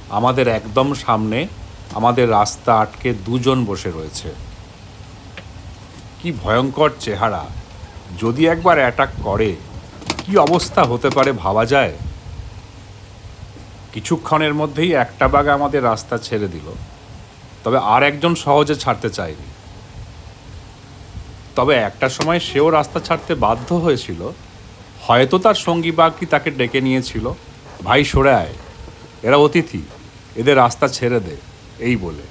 আমাদের একদম সামনে আমাদের রাস্তা আটকে দুজন বসে রয়েছে। কি ভয়ঙ্কর চেহারা! যদি একবার অ্যাটাক করে কি অবস্থা হতে পারে ভাবা যায়। কিছুক্ষণের মধ্যেই একটা বাঘ আমাদের রাস্তা ছেড়ে দিল, তবে আর একজন সহজে ছাড়তে চায়নি। তবে একটা সময় সেও রাস্তা ছাড়তে বাধ্য হয়েছিল, হয়তো তার সঙ্গী বাঘটি তাকে ডেকে নিয়েছিল, ভাই সরে আয়, এরা অতিথি, এদের রাস্তা ছেড়ে দে, এই বলে।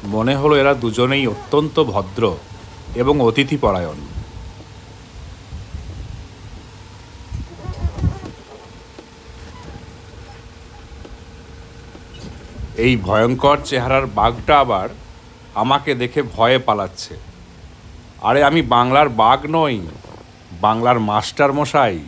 মনে হলো এরা দুজনেই অত্যন্ত ভদ্র এবং অতিথিপরায়ণ। এই ভয়ঙ্কর চেহারার বাঘটা আবার আমাকে দেখে ভয়ে পালাচ্ছে। আরে আমি বাংলার বাঘ নই, বাংলার মাস্টার মশাই।